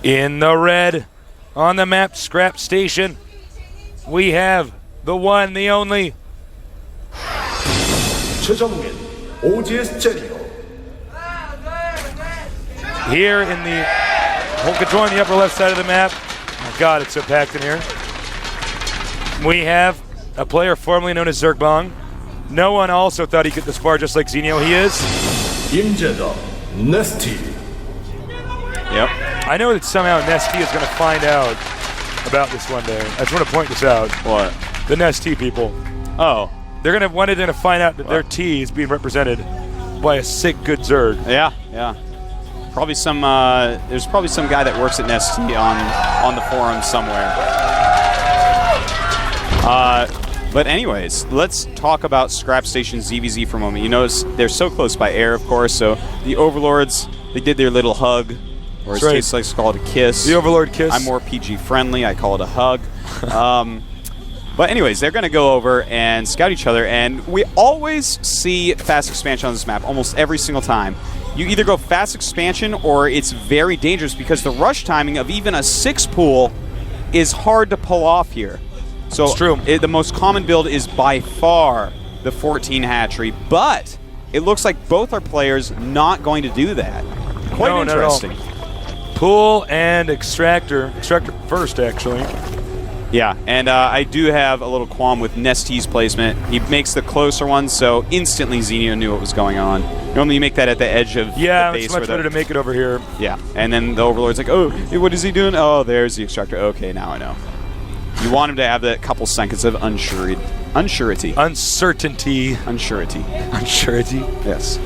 In the red, on the map, Scrap Station, we have the one, the only. Here in the hold control on the upper left side of the map. Oh my God, it's so packed in here. We have a player formerly known as Zergbong. No one also thought he could this far, just like Zenio. He is. NesTea. Yep. I know that somehow NesTea is going to find out about this one day. I just want to point this out. What? The NesTea people. Oh. They're going to find out that their tea is being represented by a sick, good Zerg. Yeah, yeah. Probably some. There's probably some guy that works at NesTea on the forum somewhere. But anyways, let's talk about Scrap Station ZVZ for a moment. You notice they're so close by air, of course. So the Overlords, they did their little hug, or as Taste likes to call it, a kiss. The Overlord kiss. I'm more PG friendly. I call it a hug. But anyways, they're going to go over and scout each other, and we always see fast expansion on this map, almost every single time. You either go fast expansion or it's very dangerous because the rush timing of even a 6 pool is hard to pull off here. So it's true. The most common build is by far the 14 hatchery, but it looks like both our players not going to do that. Quite interesting. Pool and extractor. Extractor first, actually. Yeah, and I do have a little qualm with NesTea's placement. He makes the closer one, so instantly Zenio knew what was going on. Normally you make that at the edge of the base. It's much better to make it over here. Yeah, and then the Overlord's like, oh, what is he doing? Oh, there's the extractor. Okay, now I know. You want him to have that couple seconds of unsurety. Uncertainty. Unsurety. Unsurety. Yes.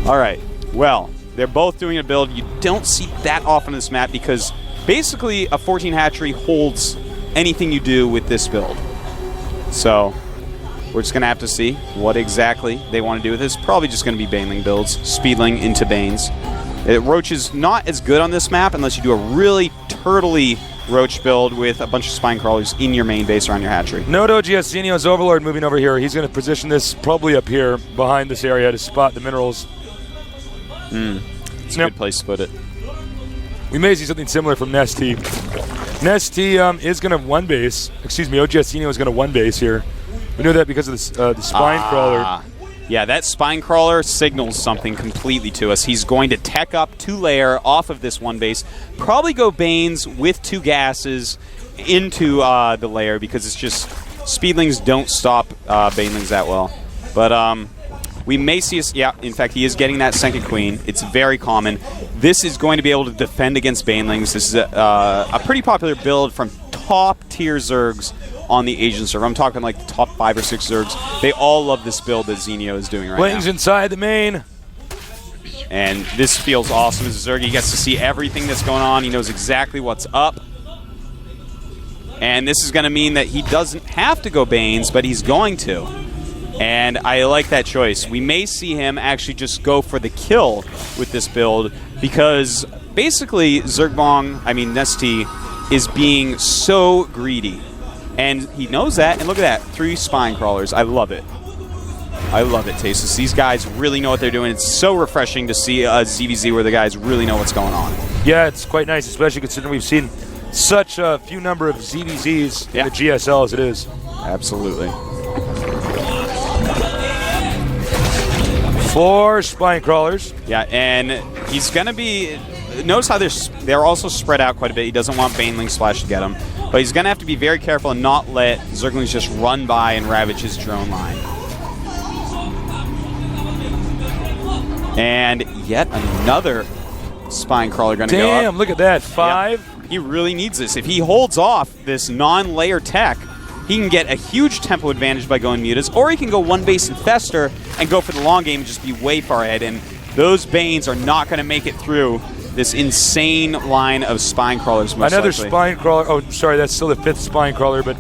All right. Well, they're both doing a build. You don't see that often on this map because basically a 14 hatchery holds anything you do with this build. So we're just going to have to see what exactly they want to do with this. Probably just going to be Baneling builds, Speedling into Banes. Ro8 is not as good on this map unless you do a really turtly Ro8 build with a bunch of spine crawlers in your main base around your hatchery. Note OGS Zenio's Overlord moving over here. He's going to position this probably up here behind this area to spot the minerals. It's a good place to put it. We may see something similar from NesTea. NesTea is going to one base. Excuse me, OGS Zenio is going to one base here. We know that because of the spine crawler. Yeah, that spine crawler signals something completely to us. He's going to tech up 2 layer off of this one base, probably go Banes with 2 gases into the layer because it's just Speedlings don't stop Banelings that well. But we may see us, yeah, in fact, he is getting that second queen. It's very common. This is going to be able to defend against Banelings. This is a pretty popular build from top-tier Zergs on the Asian server. I'm talking like the top 5 or 6 Zergs. They all love this build that Zenio is doing right now. Wings inside the main. And this feels awesome as a Zerg. He gets to see everything that's going on. He knows exactly what's up. And this is going to mean that he doesn't have to go Banes, but he's going to. And I like that choice. We may see him actually just go for the kill with this build because basically NesTea is being so greedy. And he knows that, and look at that, 3 spine crawlers. I love it. I love it, Tasis. These guys really know what they're doing. It's so refreshing to see a ZVZ where the guys really know what's going on. Yeah, it's quite nice, especially considering we've seen such a few number of ZVZs in the GSL as it is. Absolutely. 4 spine crawlers. Yeah, and he's going to be... Notice how they're also spread out quite a bit. He doesn't want Baneling Splash to get him. But he's going to have to be very careful and not let Zerglings just run by and ravage his drone line. And yet another spine crawler going to go up. Damn, look at that. 5. Yep. He really needs this. If he holds off this non-layer tech, he can get a huge tempo advantage by going Mutas, or he can go one base and fester and go for the long game and just be way far ahead. And those Banes are not going to make it through this insane line of spine crawlers. Another spine crawler. Oh, sorry, that's still the 5th spine crawler, but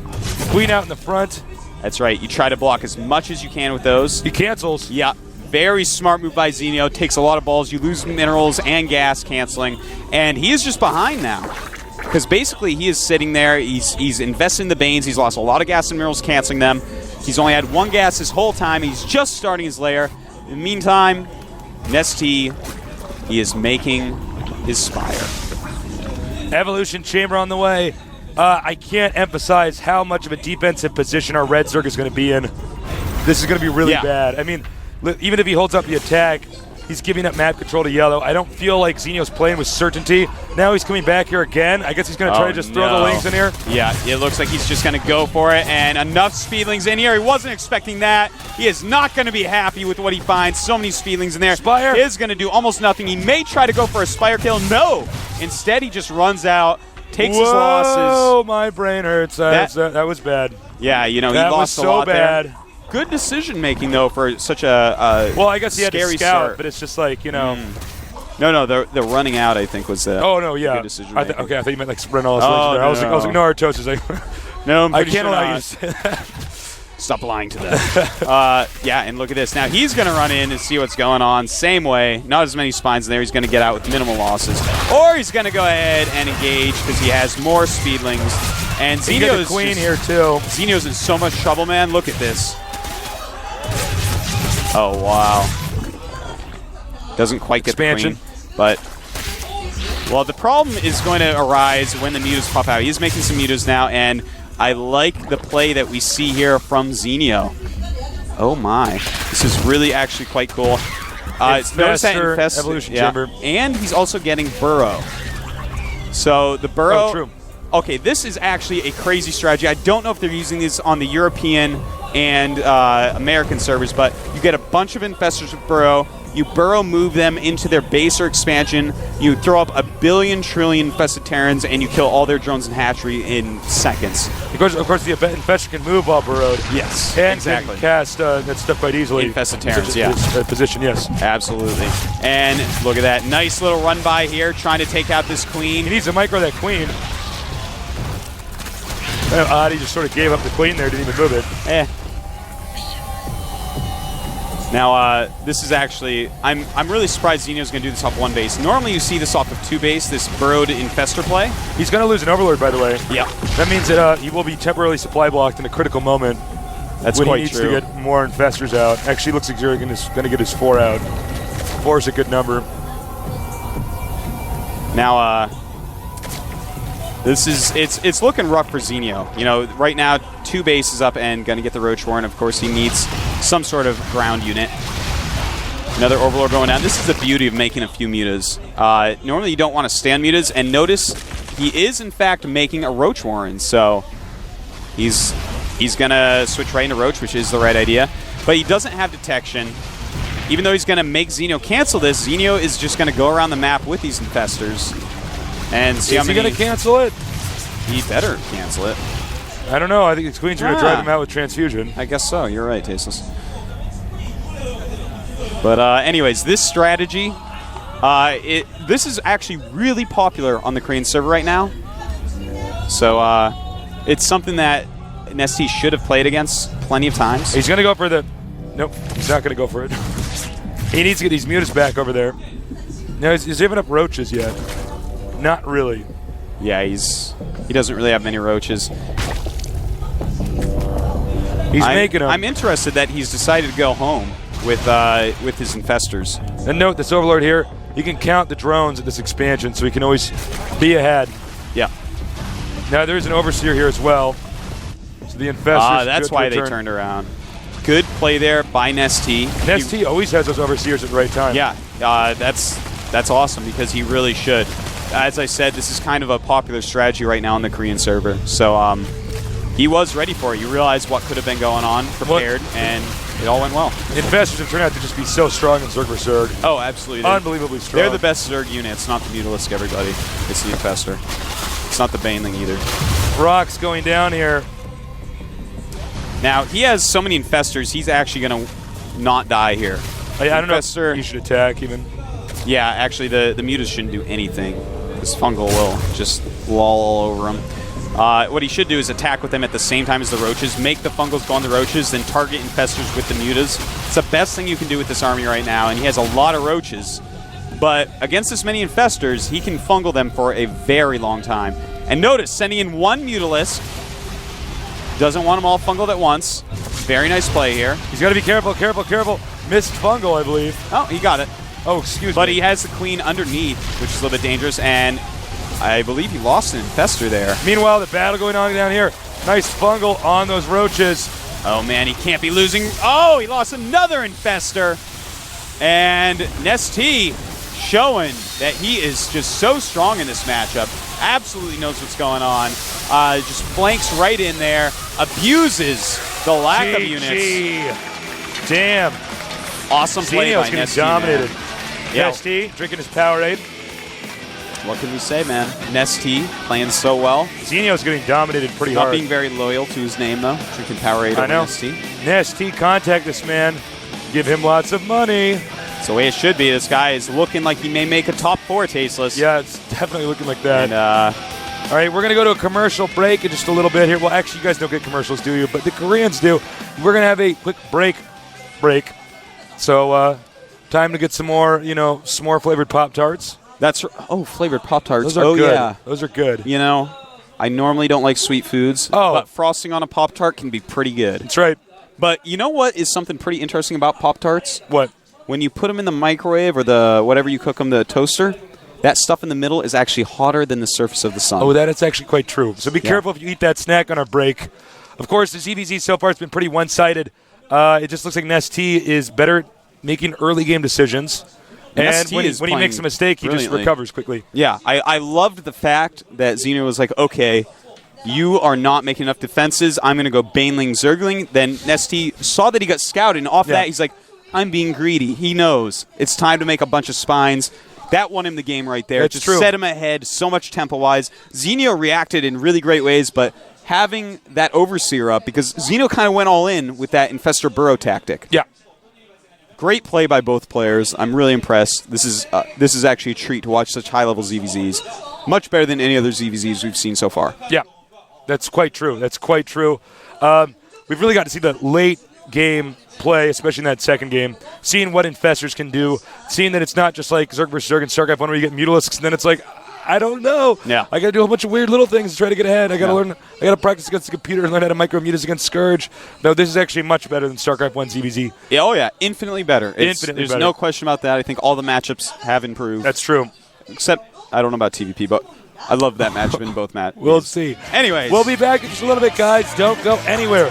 Queen out in the front. That's right. You try to block as much as you can with those. He cancels. Yeah. Very smart move by Zenio. Takes a lot of balls. You lose minerals and gas canceling. And he is just behind now. Because basically he is sitting there. He's invested in the Banes. He's lost a lot of gas and minerals canceling them. He's only had 1 gas this whole time. He's just starting his lair. In the meantime, NesTea, he is making his spire. Evolution Chamber on the way. I can't emphasize how much of a defensive position our red Zerg is going to be in. This is going to be really bad. I mean, even if he holds up the attack, he's giving up map control to yellow. I don't feel like Zenio's playing with certainty. Now he's coming back here again. I guess he's going to try to just throw the links in here. Yeah, it looks like he's just going to go for it, and enough speedlings in here. He wasn't expecting that. He is not going to be happy with what he finds. So many speedlings in there. Spire is going to do almost nothing. He may try to go for a Spire kill. No! Instead, he just runs out, takes his losses. Oh, my brain hurts. That was bad. Yeah, you know, he lost a lot there. Good decision making though for such a well, I guess he had to scout, start. but it's just like, you know. No, the running out I think was the good decision. Okay, I thought you meant like sprint all this. I was like, no, Ro8 is like, no, I can't allow you to say that. Stop lying to them. Yeah, and look at this. Now he's going to run in and see what's going on. Same way, not as many spines in there. He's going to get out with minimal losses, or he's going to go ahead and engage because he has more speedlings. And Zenio's queen here too. Zenio's in so much trouble, man. Look at this. Oh, wow. Doesn't quite get expansion. The queen, but, well, the problem is going to arise when the mutas pop out. He's making some mutas now, and I like the play that we see here from Zenio. Oh, my. This is really actually quite cool. Notice that Evolution Chamber. And he's also getting Burrow. So the Burrow... Oh, true. Okay, this is actually a crazy strategy. I don't know if they're using this on the European and American servers, but you get a bunch of infestors with Burrow. You Burrow move them into their base or expansion. You throw up 1 billion trillion infested Terrans, and you kill all their drones and hatchery in seconds. Of course, the infestor can move while burrowed. Yes, and exactly. Can cast that stuff quite easily. Infested Terrans, yeah. Position, yes. Absolutely. And look at that. Nice little run by here, trying to take out this queen. He needs to micro that queen. Odd, he just sort of gave up the queen there, didn't even move it. Now, this is actually, I'm really surprised Zenio's going to do this off one base. Normally you see this off of 2 base, this burrowed infestor play. He's going to lose an Overlord, by the way. Yeah. That means that he will be temporarily supply blocked in a critical moment. That's when quite he needs true. to get more infestors out. Actually, looks like he's going to get his 4 out. 4 is a good number. Now, it's looking rough for Zenio. You know, right now 2 bases up and going to get the Roach Warren. Of course, he needs some sort of ground unit. Another Overlord going down. This is the beauty of making a few mutas. Normally you don't want to stand mutas, and notice he is in fact making a Roach Warren. So he's going to switch right into Roach, which is the right idea. But he doesn't have detection. Even though he's going to make Zenio cancel this, Zenio is just going to go around the map with these infestors. And see is he going to cancel it? He better cancel it. I don't know. I think the Queen's going to drive him out with Transfusion. I guess so. You're right, Tasteless. But anyways, this strategy, this is actually really popular on the Korean server right now. So it's something that NesTea should have played against plenty of times. He's going to go for the... Nope, he's not going to go for it. He needs to get these mutas back over there. No, he's giving up roaches yet. Not really. Yeah, he doesn't really have many roaches. He's making them. I'm interested that he's decided to go home with his infestors. And note this Overlord here, he can count the drones at this expansion, so he can always be ahead. Yeah. Now there's an Overseer here as well. So the infestors. That's why they turned around. Good play there by NesTea. NesTea always has those Overseers at the right time. Yeah, that's awesome because he really should. As I said, this is kind of a popular strategy right now on the Korean server. So he was ready for it. You realize what could have been going on, prepared, and it all went well. Infestors have turned out to just be so strong in Zerg vs. Zerg. Oh, absolutely. Unbelievably strong. They're the best Zerg unit. It's not the Mutalisk, everybody. It's the Infestor. It's not the Baneling either. Rock's going down here. Now, he has so many Infestors, he's actually going to not die here. I don't know if he should attack even. Yeah, actually, the Mutas shouldn't do anything. This Fungal will just loll all over him. What he should do is attack with them at the same time as the Roaches, make the Fungals go on the Roaches, then target Infestors with the Mutas. It's the best thing you can do with this army right now, and he has a lot of Roaches. But against this many Infestors, he can Fungal them for a very long time. And notice, sending in 1 Mutalisk. Doesn't want them all fungled at once. Very nice play here. He's got to be careful, careful, careful. Missed fungal, I believe. Oh, he got it. Oh, excuse me. But he has the queen underneath, which is a little bit dangerous. And I believe he lost an Infester there. Meanwhile, the battle going on down here. Nice fungal on those roaches. Oh, man, he can't be losing. Oh, he lost another Infester. And NesTea showing that he is just so strong in this matchup. Absolutely knows what's going on. Just flanks right in there. Abuses the lack of units. Damn. Awesome play by Zenio's getting NesTea, dominated. Yeah. NesTea drinking his Powerade. What can we say, man? NesTea playing so well. Zenio's getting dominated pretty Not hard. being very loyal to his name, though. Drinking Powerade over I know. NesTea. NesTea, contact this man. Give him lots of money. It's the way it should be. This guy is looking like he may make a top 4 tasteless. Yeah, it's definitely looking like that. And, all right, we're going to go to a commercial break in just a little bit here. Well, actually, you guys don't get commercials, do you? But the Koreans do. We're going to have a quick break. So, time to get some more, s'more flavored Pop-Tarts. flavored Pop-Tarts. Those are good. Yeah. Those are good. You know, I normally don't like sweet foods, but frosting on a Pop-Tart can be pretty good. That's right. But you know what is something pretty interesting about Pop-Tarts? What? When you put them in the microwave or the whatever you cook them, the toaster, that stuff in the middle is actually hotter than the surface of the sun. Oh, that is actually quite true. So be careful if you eat that snack on our break. Of course, the ZVZ so far has been pretty one-sided. It just looks like NesTea is better at making early game decisions. And when he makes a mistake, he just recovers quickly. Yeah, I loved the fact that Zenio was like, okay, you are not making enough defenses. I'm going to go Baneling Zergling. Then NesTea saw that he got scouted, and off that, he's like, I'm being greedy. He knows. It's time to make a bunch of spines. That won him the game right there. That's just true. Set him ahead so much tempo-wise. Zenio reacted in really great ways, but having that Overseer up, because Zenio kind of went all in with that Infestor Burrow tactic. Yeah. Great play by both players. I'm really impressed. This is actually a treat to watch such high-level ZVZs. Much better than any other ZVZs we've seen so far. Yeah, that's quite true. We've really got to see the late game play, especially in that second game, seeing what Infestors can do, seeing that it's not just like Zerg versus Zerg and StarCraft 1 where you get Mutalisks, and then it's like, I don't know. Yeah. I got to do a bunch of weird little things to try to get ahead. I got to learn. I got to practice against the computer and learn how to micro-mutas against Scourge. No, this is actually much better than StarCraft 1 ZVZ. Yeah, oh, yeah. Infinitely better. There's better. no question about that. I think all the matchups have improved. That's true. Except, I don't know about TVP, but I love that matchup in both matches. We'll see. Anyways. We'll be back in just a little bit, guys. Don't go anywhere.